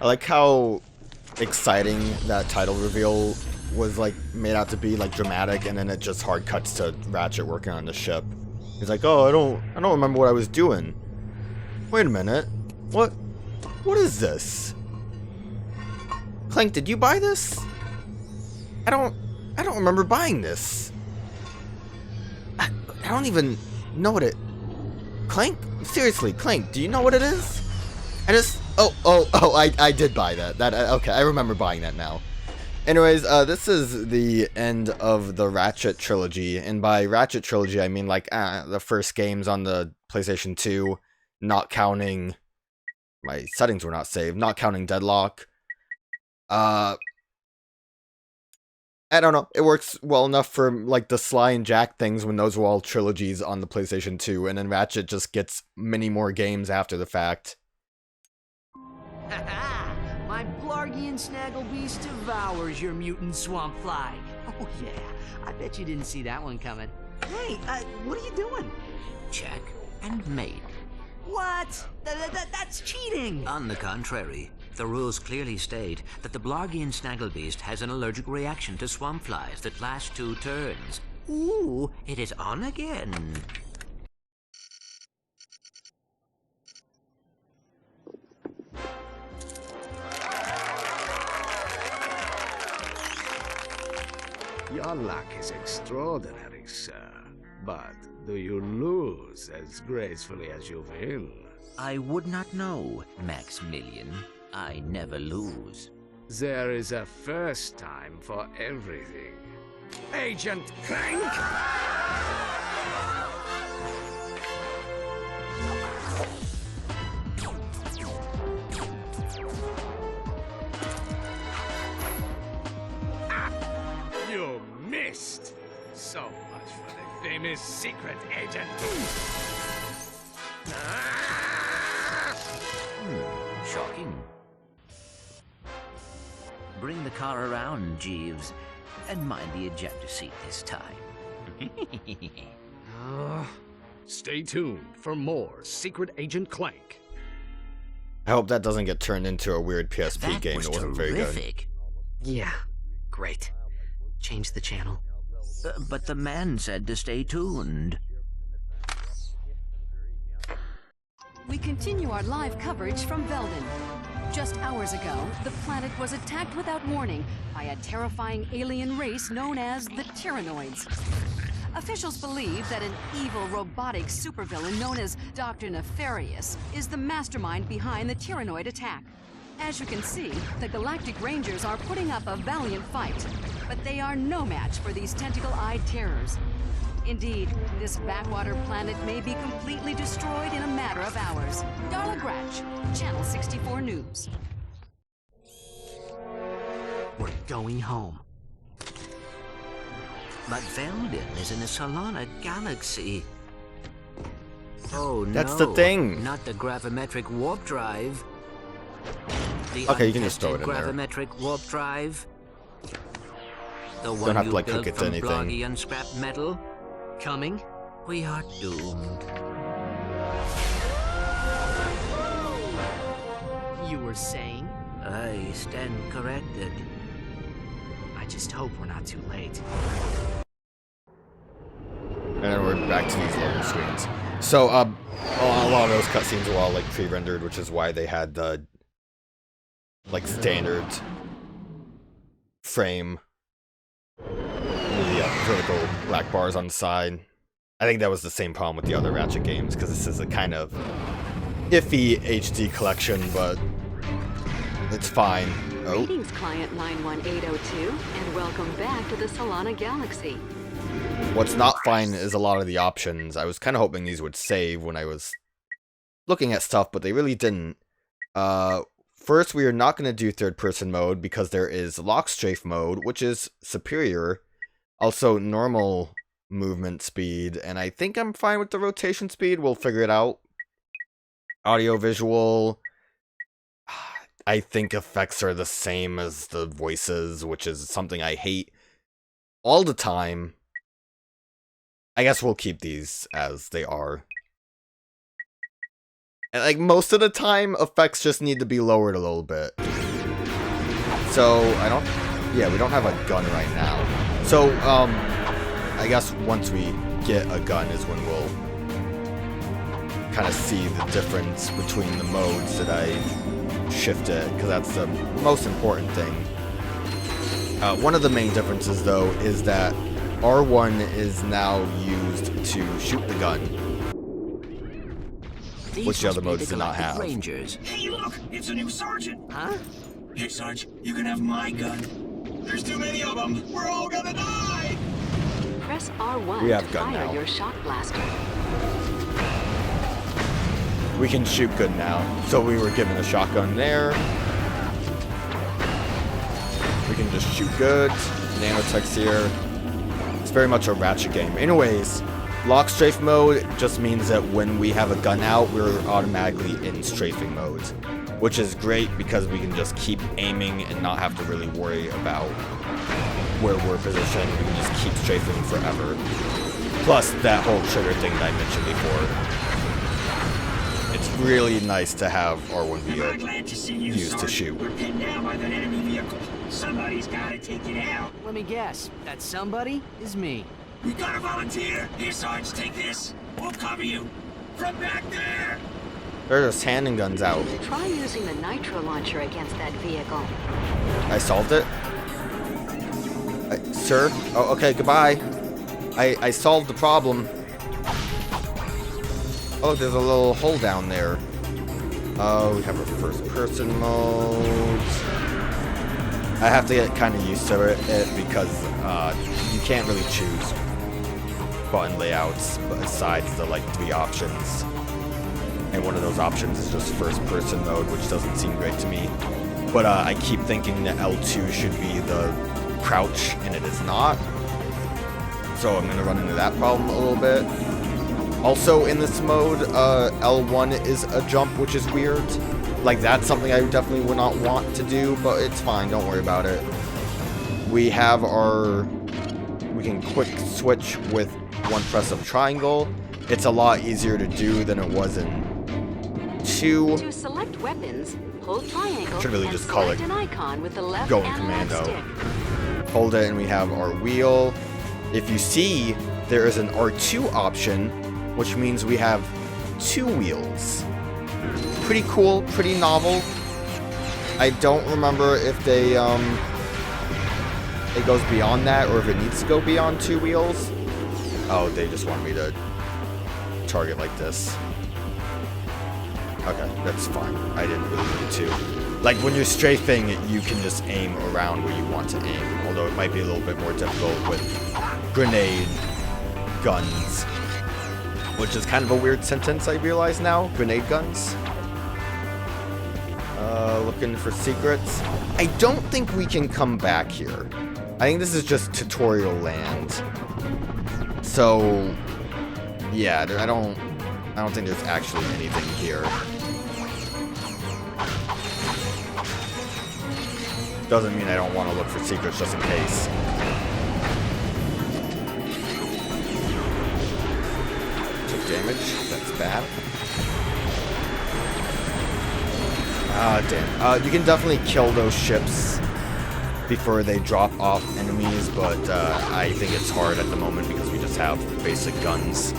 I like how exciting that title reveal was, like, made out to be, like, dramatic, and then it just hard cuts to Ratchet working on the ship. He's like, oh, I don't remember what I was doing. Wait a minute. What is this? Clank, did you buy this? I don't remember buying this. I don't even know what it... Clank? Seriously, Clank, do you know what it is? I did buy that. Okay, I remember buying that now. Anyways, this is the end of the Ratchet trilogy, and by Ratchet trilogy, I mean, like, the first games on the PlayStation 2, not counting... My settings were not saved, not counting Deadlock. I don't know, it works well enough for, like, the Sly and Jack things when those were all trilogies on the PlayStation 2, and then Ratchet just gets many more games after the fact. Ha-ha! My Blargian Snagglebeast devours your mutant swamp fly. Oh yeah, I bet you didn't see that one coming. Hey, what are you doing? Check and made. What? That's cheating! On the contrary, the rules clearly state that the Blargian Snagglebeast has an allergic reaction to swamp flies that last 2 turns. Ooh, it is on again. Your luck is extraordinary, sir. But do you lose as gracefully as you win? I would not know, Maximilian. I never lose. There is a first time for everything. Agent Clank! You missed! So much for the famous secret agent. Shocking. Bring the car around, Jeeves, and mind the ejector seat this time. Stay tuned for more Secret Agent Clank. I hope that doesn't get turned into a weird PSP That game was that wasn't very good. terrific. Yeah, great. Change the channel. But the man said to stay tuned. We continue our live coverage from Veldin. Just hours ago, the planet was attacked without warning by a terrifying alien race known as the Tyrannoids. Officials believe that an evil robotic supervillain known as Dr. Nefarious is the mastermind behind the Tyrannoid attack. As you can see, the Galactic Rangers are putting up a valiant fight, but they are no match for these tentacle-eyed terrors. Indeed, this backwater planet may be completely destroyed in a matter of hours. Darla Gratch, Channel 64 News. We're going home. But Veldin is in the Solana galaxy. Oh no. That's the thing. Not the gravimetric warp drive. The Okay, you can just throw it in there. gravimetric warp drive. The one Don't have to, you like, hook built it to from anything. Blargian scrap metal. Coming? We are doomed. You were saying? I stand corrected. I just hope we're not too late. And then we're back to these loading screens. So, a lot of those cutscenes were all, like, pre-rendered, which is why they had the, like, standard frame. The vertical black bars on the side. I think that was the same problem with the other Ratchet games, because this is a kind of iffy HD collection, but it's fine. Oh. Greetings, Client 91802, and welcome back to the Solana Galaxy. What's not fine is a lot of the options. I was kind of hoping these would save when I was looking at stuff, but they really didn't. First, we are not going to do third-person mode because there is lock strafe mode, which is superior. Also, normal movement speed, and I think I'm fine with the rotation speed. We'll figure it out. Audio, visual. I think effects are the same as the voices, which is something I hate all the time. I guess we'll keep these as they are. And like most of the time, effects just need to be lowered a little bit. So we don't have a gun right now. So I guess once we get a gun is when we'll kind of see the difference between the modes that I shifted, because that's the most important thing. One of the main differences though is that R1 is now used to shoot the gun, which the other modes do not have. Rangers. Hey, look! It's a new sergeant! Huh? Hey, Sarge, you can have my gun. There's too many of them! We're all gonna die! Press R1 We have to gun fire now. your shock blaster. We can shoot good now. So we were given a shotgun there. We can just shoot good. Nanotech's here. It's very much a Ratchet game. Anyways, lock strafe mode just means that when we have a gun out, we're automatically in strafing mode, which is great because we can just keep aiming and not have to really worry about where we're positioned. We can just keep strafing forever. Plus that whole trigger thing that I mentioned before. It's really nice to have R1 be I'm glad to see you, used to Sarge. shoot. We're pinned down by that enemy vehicle. Somebody's gotta take it out. Let me guess. That somebody is me. We gotta volunteer. Here, Sarge, take this. We'll cover you. From back there! They're just handing guns out. Try using the nitro launcher against that vehicle. I solved it. Sir? Oh, okay, goodbye. I solved the problem. Oh, there's a little hole down there. Oh, we have a first-person mode. I have to get kind of used to it because you can't really choose button layouts besides the like 3 options. And one of those options is just first-person mode, which doesn't seem great to me. But I keep thinking that L2 should be the crouch, and it is not. So I'm going to run into that problem a little bit. Also in this mode, L1 is a jump, which is weird. Like, that's something I definitely would not want to do, but it's fine, don't worry about it. We have we can quick switch with one press of triangle. It's a lot easier to do than it was in 2. To select weapons, hold triangle Should really and just call select it an icon with the left going analog commando. stick. Hold it and we have our wheel. If you see, there is an R2 option, which means we have 2 wheels. Pretty cool, pretty novel. I don't remember if they it goes beyond that or if it needs to go beyond 2 wheels. Oh, they just want me to target like this. Okay, that's fine. I didn't really need to. Like, when you're strafing, you can just aim around where you want to aim, although it might be a little bit more difficult with grenade guns, which is kind of a weird sentence, I realize now. Grenade guns. Looking for secrets. I don't think we can come back here. I think this is just tutorial land. So, yeah, I don't think there's actually anything here. Doesn't mean I don't want to look for secrets just in case. Took damage. That's bad. Ah, damn. You can definitely kill those ships before they drop off enemies, but I think it's hard at the moment because we just have basic guns.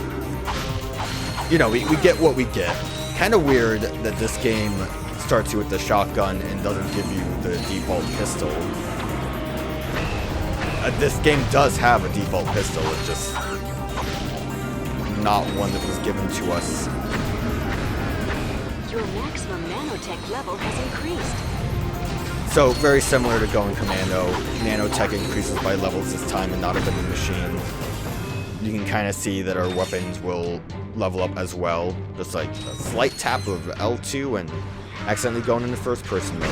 You know, we get what we get. Kind of weird that this game starts you with the shotgun and doesn't give you the default pistol. This game does have a default pistol, it's just not one that was given to us. Your maximum nanotech level has increased. So, very similar to going commando, nanotech increases by levels this time and not a vending machine. You can kind of see that our weapons will level up as well. Just like a slight tap of L2 and accidentally going into first person mode.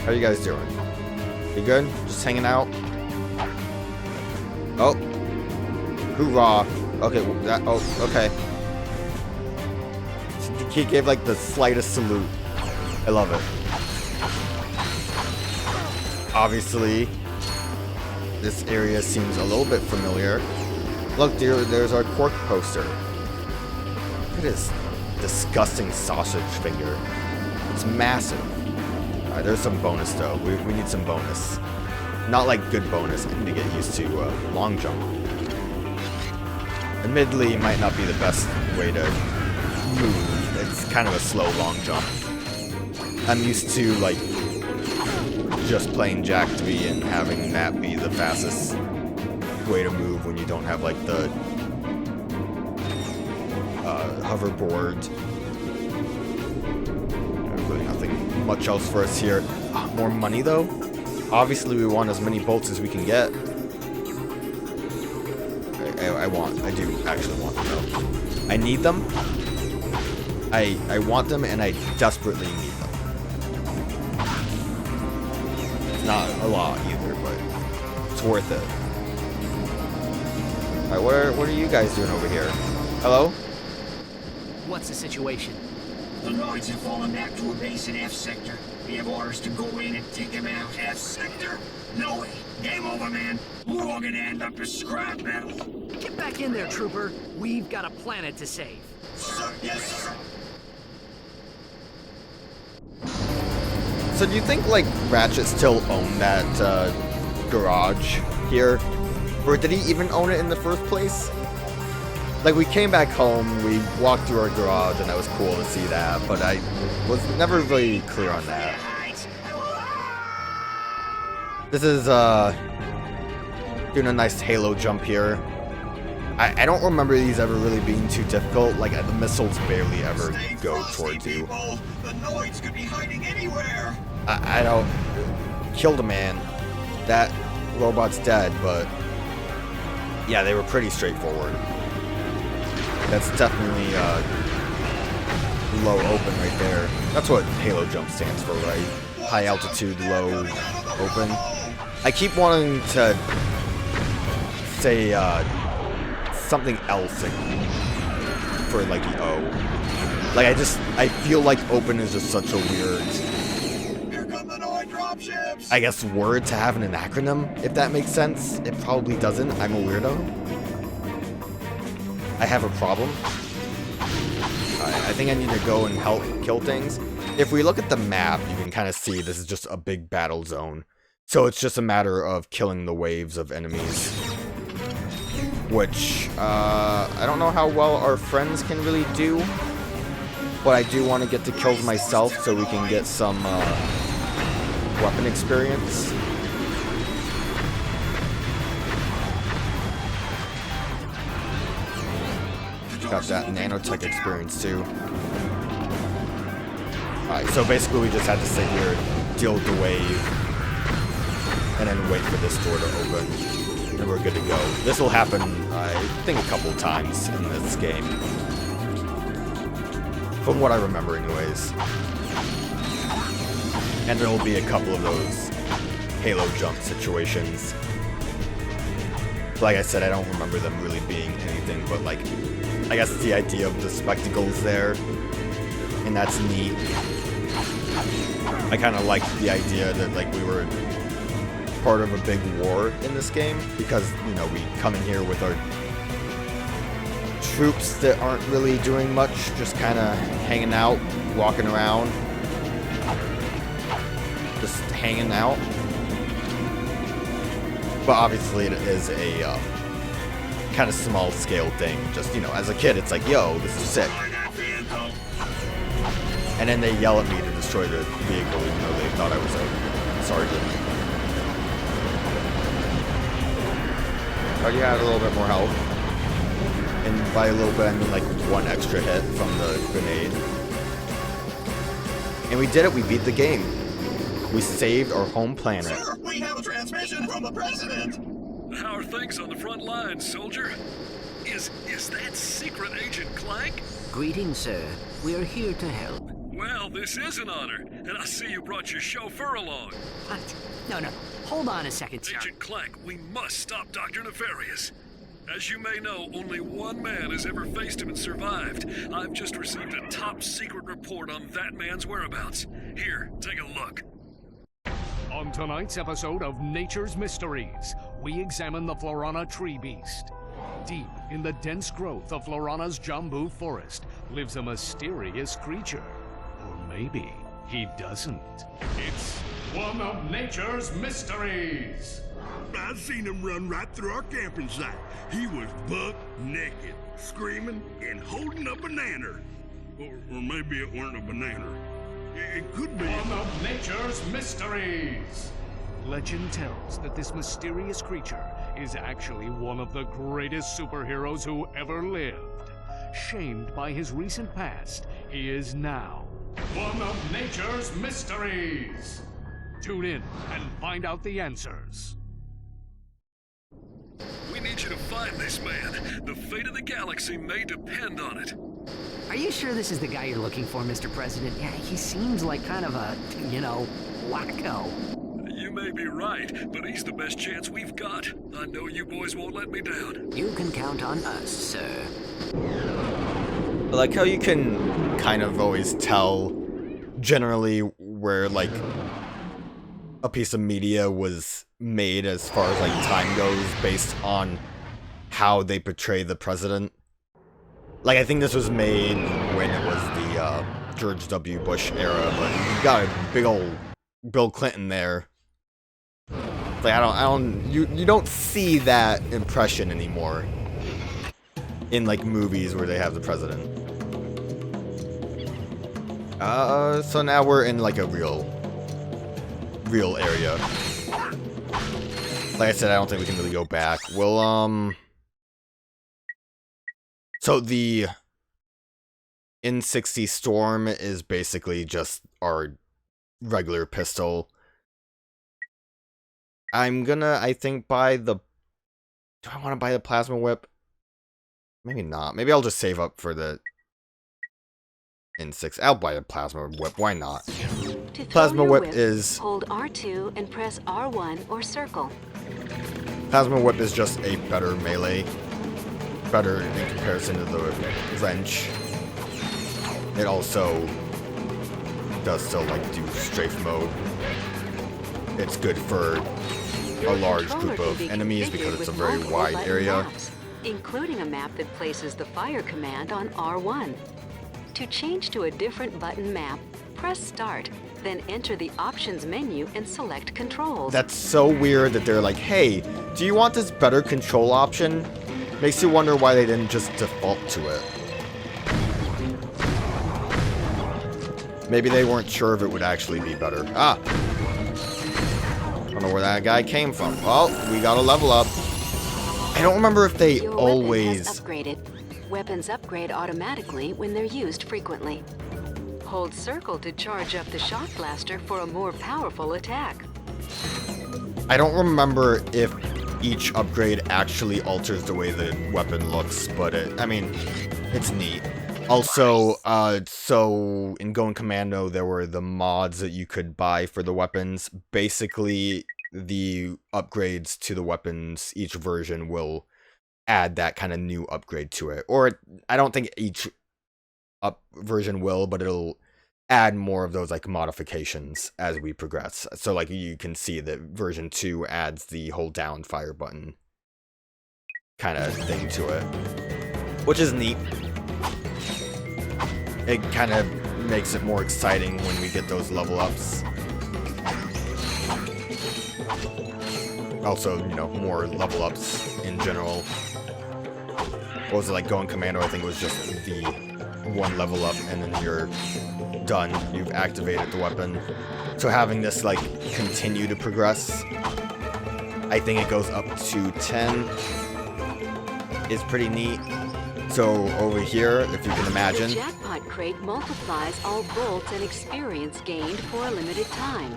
How you guys doing? You good? Just hanging out? Oh. Hoorah. Okay, okay. He gave like the slightest salute. I love it. Obviously, This area seems a little bit familiar. Look, there's our cork poster. Look at this disgusting sausage figure. It's massive. Alright, there's some bonus though. We need some bonus. Not like good bonus. I need to get used to long jump. Admittedly, it might not be the best way to move. It's kind of a slow long jump. I'm used to like just playing Jack 3 and having that be the fastest way to move when you don't have like the hoverboard. Really nothing much else for us here. More money though. Obviously we want as many bolts as we can get. I do actually want them though. I need them. I want them and I desperately need them. It's not a lot either, but it's worth it. Alright, what are you guys doing over here? Hello? What's the situation? The Noids have fallen back to a base in F sector. We have orders to go in and take them out. F sector? No way. Game over, man. We're all gonna end up as scrap metal. Get back in there, trooper. We've got a planet to save. Sir, yes, sir. So do you think like Ratchet still owned that garage here? Or did he even own it in the first place? Like, we came back home, we walked through our garage, and that was cool to see that, but I was never really clear on that. This is, doing a nice halo jump here. I don't remember these ever really being too difficult, like, the missiles barely ever go towards you. The Noids could be hiding anywhere. I don't... Killed a man. That robot's dead, but... Yeah, they were pretty straightforward. That's definitely low open right there. That's what Halo Jump stands for, right? High altitude, low open. I keep wanting to say something else for like the O. Like I feel like open is just such a weird, Here come the Noid dropships. I guess, word to have in an acronym, if that makes sense. It probably doesn't. I'm a weirdo. I have a problem. I think I need to go and help kill things. If we look at the map, you can kind of see this is just a big battle zone. So it's just a matter of killing the waves of enemies. Which, I don't know how well our friends can really do. But I do want to get the kills myself so we can get some weapon experience. Got that nanotech experience too. Alright, so basically we just had to sit here, deal with the wave, and then wait for this door to open, and we're good to go. This will happen, I think, a couple times in this game. From what I remember anyways. And there will be a couple of those Halo jump situations. Like I said, I don't remember them really being anything but like, I guess the idea of the spectacles there, and that's neat. I kind of like the idea that like we were part of a big war in this game, because, you know, we come in here with our troops that aren't really doing much, just kind of hanging out, walking around, just hanging out. But obviously it is a kind of small scale thing. Just, you know, as a kid, it's like, yo, this is sick. And then they yell at me to destroy the vehicle, even though they thought I was a sergeant. Already had a little bit more health. And by a little bit, I mean like one extra hit from the grenade. And we did it, we beat the game. We saved our home planet. Sir, we have a transmission from the president. How are things on the front lines, soldier? Is that secret agent Clank? Greetings, sir. We are here to help. Well, this is an honor, and I see you brought your chauffeur along. What? No. Hold on a second, sir. Agent Clank, we must stop Dr. Nefarious. As you may know, only one man has ever faced him and survived. I've just received a top-secret report on that man's whereabouts. Here, take a look. On tonight's episode of Nature's Mysteries, we examine the Florana tree beast. Deep in the dense growth of Florana's Jambu forest lives a mysterious creature. Or maybe he doesn't. It's one of nature's mysteries. I seen him run right through our camping site. He was buck naked, screaming and holding a banana. Or maybe it weren't a banana. It could be one of nature's mysteries. Legend tells that this mysterious creature is actually one of the greatest superheroes who ever lived. Shamed by his recent past, he is now one of nature's mysteries. Tune in and find out the answers. We need you to find this man. The fate of the galaxy may depend on it. Are you sure this is the guy you're looking for, Mr. President? Yeah, he seems like kind of a, wacko. You may be right, but he's the best chance we've got. I know you boys won't let me down. You can count on us, sir. I like how you can kind of always tell generally where, like, a piece of media was made as far as, like, time goes based on how they portray the president. Like, I think this was made when it was the George W. Bush era, but you got a big old Bill Clinton there. Like, you don't see that impression anymore in, like, movies where they have the president. So now we're in, like, a real area. Like I said, I don't think we can really go back. We'll, so the N60 Storm is basically just our regular pistol. I'm gonna, I think, buy the... Do I want to buy the Plasma Whip? Maybe not. Maybe I'll just save up for the N6. I'll buy the Plasma Whip. Why not? To Plasma throw your Whip is... Hold R2 and press R1 or circle. Plasma Whip is just a better melee. Better in comparison to the wrench. It also does still, like, do strafe mode. It's good for a large group of enemies because it's a very wide area. Maps, including a map that places the fire command on R1. To change to a different button map, press Start, then enter the Options menu and select Controls. That's so weird that they're like, hey, do you want this better control option? Makes you wonder why they didn't just default to it. Maybe they weren't sure if it would actually be better. Ah! I don't know where that guy came from. Well, we got a level up. I don't remember if they Your always... weapon has upgraded. Weapons upgrade automatically when they're used frequently. Hold circle to charge up the shock blaster for a more powerful attack. I don't remember if each upgrade actually alters the way the weapon looks, but I mean, it's neat. Also, so in Going Commando, there were the mods that you could buy for the weapons. Basically, the upgrades to the weapons, each version will add that kind of new upgrade to it. Or, I don't think each version will, but it'll add more of those, like, modifications as we progress. So, like, you can see that version 2 adds the hold down fire button kind of thing to it, which is neat. It kind of makes it more exciting when we get those level ups. Also, you know, more level ups in general. What was it, like Going Commando? I think it was just the one level up and then you're done. You've activated the weapon. So having this, like, continue to progress, I think it goes up to 10, is pretty neat. So over here, if you can imagine, The jackpot crate multiplies all bolts and experience gained for a limited time.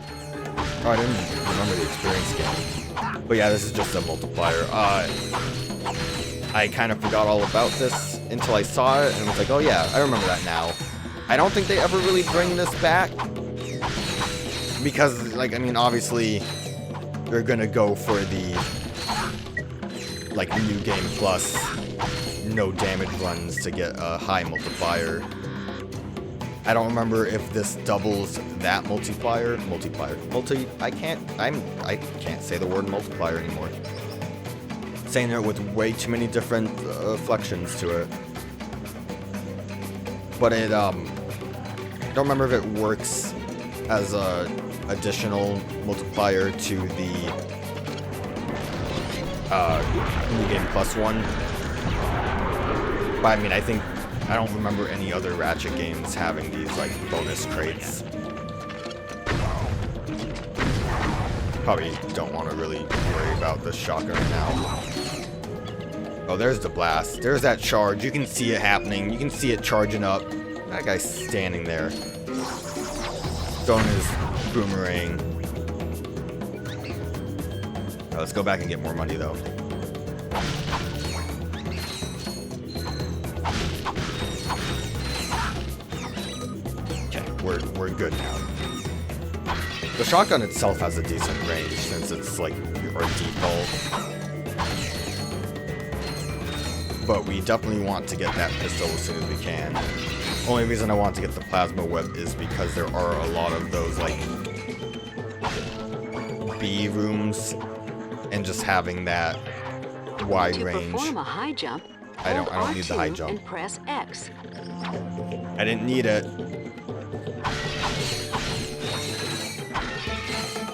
oh, I didn't remember the experience game. But yeah, this is just a multiplier. I kind of forgot all about this until I saw it, and was like, oh yeah, I remember that now. I don't think they ever really bring this back. Because, like, I mean, obviously, they're gonna go for the, like, New Game Plus, no damage runs to get a high multiplier. I don't remember if this doubles that multiplier. I can't say the word multiplier anymore. saying it with way too many different flexions to it. But it, I don't remember if it works as a additional multiplier to the New Game Plus one. But I mean, I don't remember any other Ratchet games having these, like, bonus crates. Probably don't want to really worry about the shotgun right now. Oh, there's the blast. There's that charge. You can see it happening. You can see it charging up. That guy's standing there. Throwing his boomerang. Oh, let's go back and get more money, though. Okay, we're good now. The shotgun itself has a decent range since it's like our default. But we definitely want to get that pistol as soon as we can. Only reason I want to get the plasma whip is because there are a lot of those like B rooms, and just having that wide range. To perform a high jump, I don't need the high jump. And press X. I didn't need it.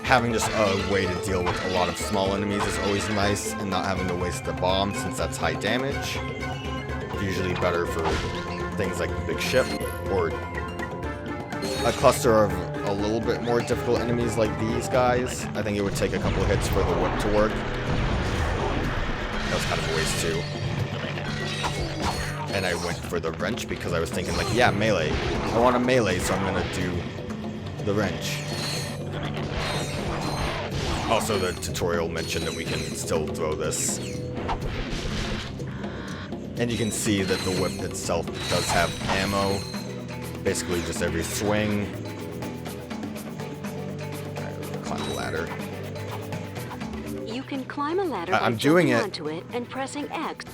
Having just a way to deal with a lot of small enemies is always nice, and not having to waste the bomb since that's high damage. Usually better for things like the big ship, or a cluster of a little bit more difficult enemies like these guys. I think it would take a couple hits for the whip to work. That was kind of a waste too. And I went for the wrench because I was thinking like, yeah, melee. I want a melee, so I'm gonna do the wrench. Also, the tutorial mentioned that we can still throw this. And you can see that the whip itself does have ammo. Basically just every swing. Alright, climb the ladder. You can climb a ladder I'm by doing jumping it. onto it and pressing X.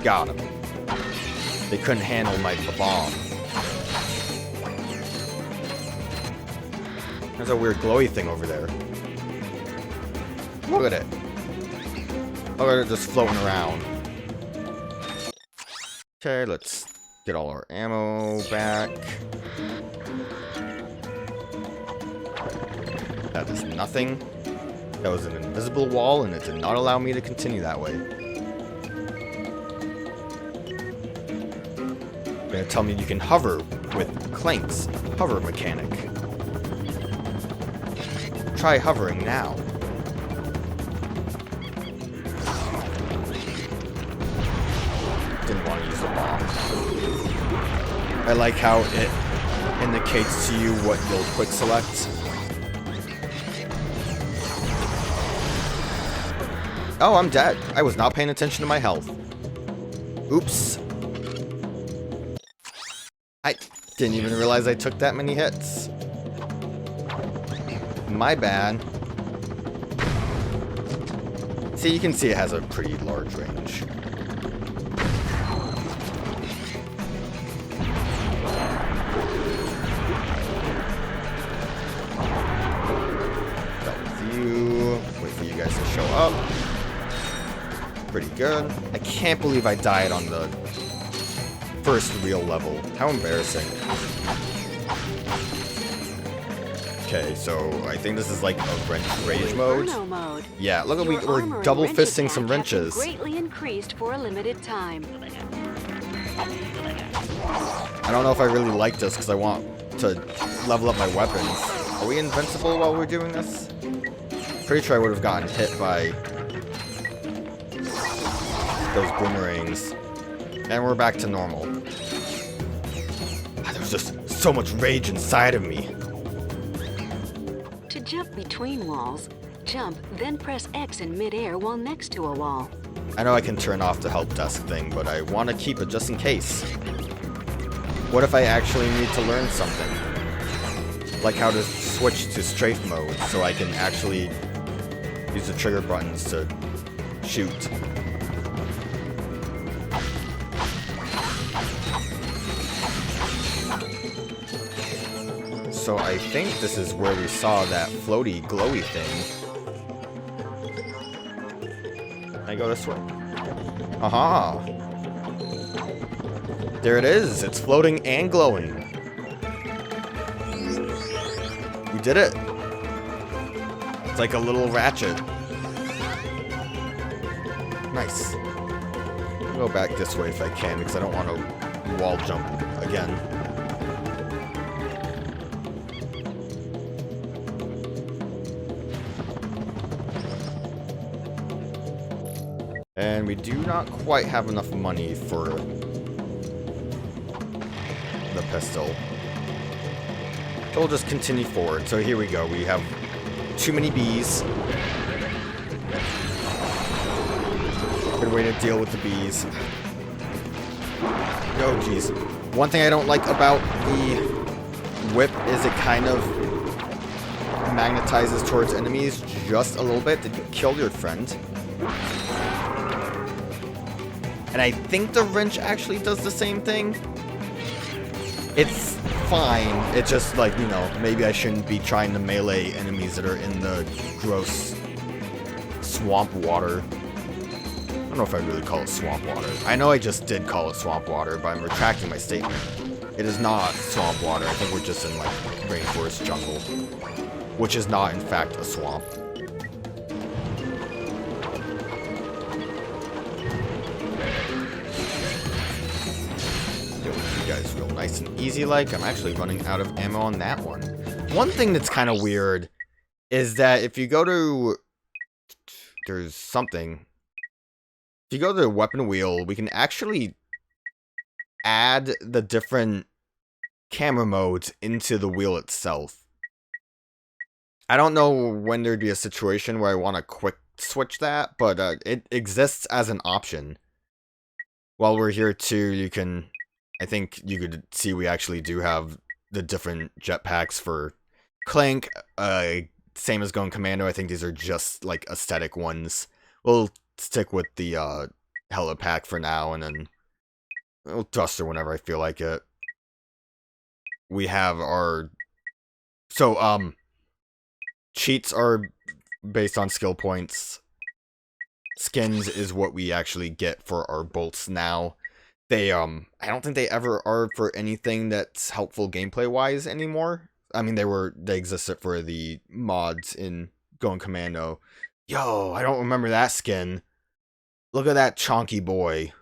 Got him. They couldn't handle my bomb. There's a weird glowy thing over there. Look at it. Look at it just floating around. Okay, let's get all our ammo back. That is nothing. That was an invisible wall, and it did not allow me to continue that way. You're gonna tell me you can hover with Clank's hover mechanic. Try hovering now. Didn't want to use the bomb. I like how it indicates to you what you'll quick select. Oh, I'm dead. I was not paying attention to my health. Oops. I didn't even realize I took that many hits. My bad. See, you can see it has a pretty large range. That was you. Wait for you guys to show up. Pretty good. I can't believe I died on the first real level. How embarrassing. Okay, so I think this is like a rage mode. Yeah, look at we're double fisting some wrenches. Greatly increased for a limited time. I don't know if I really like this because I want to level up my weapons. Are we invincible while we're doing this? Pretty sure I would have gotten hit by those boomerangs. And we're back to normal. There's just so much rage inside of me. To jump between walls, jump, then press X in midair while next to a wall. I know I can turn off the help desk thing, but I want to keep it just in case. What if I actually need to learn something? Like how to switch to strafe mode so I can actually use the trigger buttons to shoot. So I think this is where we saw that floaty, glowy thing. Can I go this way? Aha! There it is! It's floating and glowing! We did it! It's like a little ratchet. Nice. I'll go back this way if I can, because I don't want to wall jump again. And we do not quite have enough money for the pistol. So we'll just continue forward. So here we go. We have too many bees. Good way to deal with the bees. Oh, jeez. One thing I don't like about the whip is it kind of magnetizes towards enemies just a little bit. Did you kill your friend? And I think the wrench actually does the same thing. It's fine. It's just like, you know, maybe I shouldn't be trying to melee enemies that are in the gross swamp water. I don't know if I really call it swamp water. I know I just did call it swamp water, but I'm retracting my statement. It is not swamp water. I think we're just in, like, rainforest jungle. Which is not, in fact, a swamp. You guys real nice and easy like. I'm actually running out of ammo on that one. One thing that's kind of weird is that if you go to... There's something... If you go to the weapon wheel, we can actually add the different camera modes into the wheel itself. I don't know when there'd be a situation where I want to quick switch that, but it exists as an option. While we're here too, you can... I think you could see we actually do have the different jetpacks for Clank. Same as Going Commando. I think these are just like aesthetic ones. We'll stick with the helipack for now, and then we'll thruster whenever I feel like it. We have our... So, cheats are based on skill points. Skins is what we actually get for our bolts now. They, I don't think they ever are for anything that's helpful gameplay-wise anymore. I mean, they existed for the mods in Going Commando. Yo, I don't remember that skin. Look at that chonky boy.